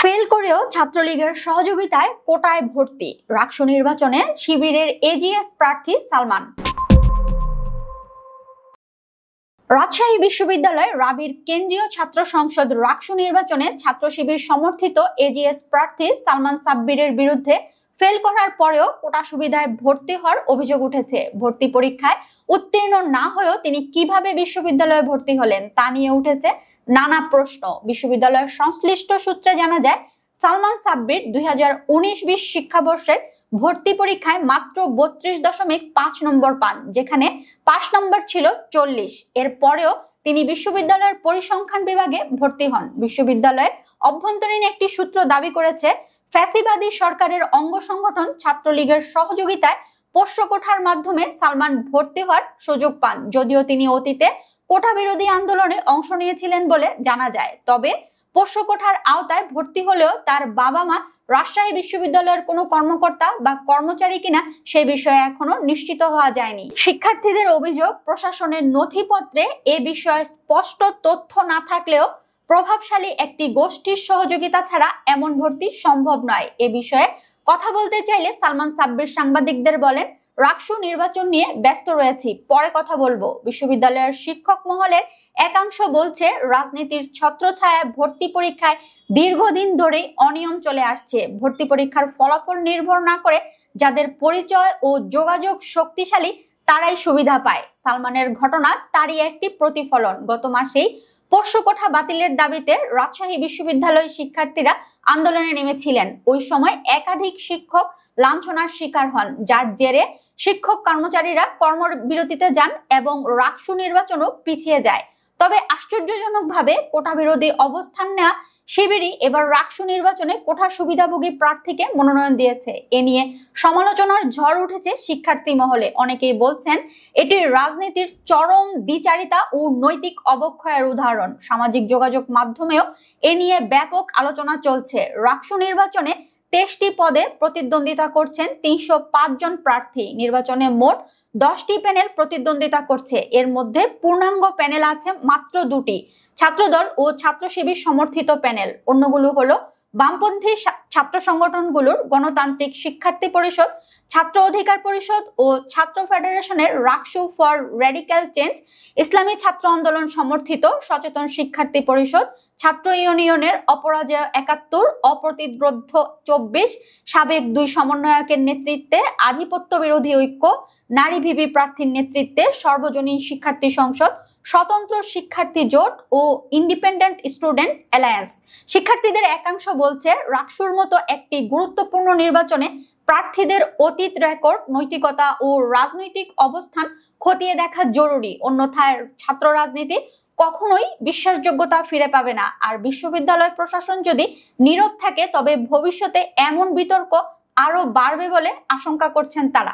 Fail করেও ছাত্রলীগের সহযোগিতায় কোটায় ভর্তি, রাকসু নির্বাচনে শিবিরের এজিএস প্রার্থী সালমান। রাজশাহী বিশ্ববিদ্যালয় রাবির কেন্দ্রীয় ছাত্র সংসদ রাকসু নির্বাচনে ছাত্র শিবির সমর্থিত এজিএস প্রার্থী সালমান সাব্বিরের বিরুদ্ধে ফেল করার পরেও কোটা সুবিধায় ভর্তি হওয়ার অভিযোগ উঠেছে। ভর্তি পরীক্ষায় উত্তীর্ণ না হয়েও তিনি কিভাবে বিশ্ববিদ্যালয়ে ভর্তি হলেন তা নিয়ে উঠেছে নানা প্রশ্ন। বিশ্ববিদ্যালয়ের সংশ্লিষ্ট সূত্রে জানা যায়, সালমান সাব্বির 2019-20 শিক্ষাবর্ষের ভর্তি পরীক্ষায় মাত্র 32.5 নম্বর পান, যেখানে পাস নম্বর ছিল 40। এর পরেও তিনি বিশ্ববিদ্যালয়ের পরিসংখ্যান বিভাগে ভর্তি হন। বিশ্ববিদ্যালয়ের অভ্যন্তরীণ একটি সূত্র দাবি করেছে, ফ্যাসিবাদী সরকারের অঙ্গ সংগঠন ছাত্রলীগের সহযোগিতায় পোষ্য কোঠার মাধ্যমে সালমান ভর্তি হওয়ার সুযোগ পান। যদিও তিনি অতীতে কোটা বিরোধী আন্দোলনে অংশ নিয়েছিলেন বলে জানা যায়, তবে পোষ্য কোঠার আওতায় ভর্তি হলেও তার বাবা মা রাজশাহী বিশ্ববিদ্যালয়ের কোনো কর্মকর্তা বা কর্মচারী কিনা সে বিষয়ে এখনো নিশ্চিত হওয়া যায়নি। শিক্ষার্থীদের অভিযোগ, প্রশাসনের নথিপত্রে এ বিষয়ে স্পষ্ট তথ্য না থাকলেও প্রভাবশালী একটি গোষ্ঠীর সহযোগিতা ছাড়া এমন ভর্তি সম্ভব নয়। এ বিষয়ে কথা বলতে চাইলে সালমান সাব্বির সাংবাদিকদের বলেন, রাকসু নির্বাচন নিয়ে ব্যস্ত রয়েছি, পরে কথা বলবো। বিশ্ববিদ্যালয়ের শিক্ষক মহলের একাংশ বলছে, রাজনীতির ছত্রছায়ায় ভর্তি পরীক্ষায় দীর্ঘদিন ধরেই অনিয়ম চলে আসছে। ভর্তি পরীক্ষার ফলাফল নির্ভর না করে যাদের পরিচয় ও যোগাযোগ শক্তিশালী তারাই সুবিধা পায়। সালমানের ঘটনা তারই একটি প্রতিফলন। গত মাসেই পোষ্য কোঠা বাতিলের দাবিতে রাজশাহী বিশ্ববিদ্যালয়ের শিক্ষার্থীরা আন্দোলনে নেমেছিলেন। ওই সময় একাধিক শিক্ষক লাঞ্ছনার শিকার হন, যার জেরে শিক্ষক কর্মচারীরা কর্মবিরতিতে যান এবং রাকসু নির্বাচনও পিছিয়ে যায়। তবে আশ্চর্যজনকভাবে কোটা বিরোধী অবস্থান নেওয়া শিবিরই এবার রাকসু নির্বাচনে কোটা সুবিধাভোগী প্রার্থীকে মনোনয়ন দিয়েছে। এ নিয়ে সমালোচনার ঝড় উঠেছে শিক্ষার্থী মহলে। অনেকেই বলছেন, এটি রাজনীতির চরম দ্বিচারিতা ও নৈতিক অবক্ষয়ের উদাহরণ। সামাজিক যোগাযোগ মাধ্যমেও এ নিয়ে ব্যাপক আলোচনা চলছে। রাকসু নির্বাচনে 23টি পদে প্রতিদ্বন্দ্বিতা করছেন 305 জন প্রার্থী। নির্বাচনে মোট 10টি প্যানেল প্রতিদ্বন্দ্বিতা করছে। এর মধ্যে পূর্ণাঙ্গ প্যানেল আছে মাত্র 2টি, ছাত্রদল ও ছাত্র শিবির সমর্থিত প্যানেল। অন্যগুলো হলো বামপন্থী ছাত্র সংগঠনগুলোর গণতান্ত্রিক শিক্ষার্থী পরিষদ, ছাত্র অধিকার পরিষদ ও ছাত্র ফেডারেশনের রাকসু ফর র্যাডিক্যাল চেঞ্জ, ইসলামী ছাত্র আন্দোলন সমর্থিত সচেতন শিক্ষার্থী পরিষদ, ছাত্র ইউনিয়নের অপরাজেয় 71, অপ্রতিরোধ্য 24, সাবেক 2 সমন্বয়কের নেতৃত্বে আধিপত্য বিরোধী ঐক্য, নারী ভিবি প্রার্থীর নেতৃত্বে সর্বজনীন শিক্ষার্থী সংসদ, স্বতন্ত্র শিক্ষার্থী জোট ও ইন্ডিপেন্ডেন্ট স্টুডেন্ট অ্যালায়েন্স। শিক্ষার্থীদের একাংশ বলছে, রাকসুর মতো একটি গুরুত্বপূর্ণ নির্বাচনে প্রার্থীদের অতীত রেকর্ড, নৈতিকতা ও রাজনৈতিক অবস্থান খতিয়ে দেখা জরুরি। অন্যথায় ছাত্র রাজনীতি কখনোই বিশ্বাসযোগ্যতা ফিরে পাবে না। আর বিশ্ববিদ্যালয় প্রশাসন যদি নীরব থাকে, তবে ভবিষ্যতে এমন বিতর্ক আরো বাড়বে বলে আশঙ্কা করছেন তারা।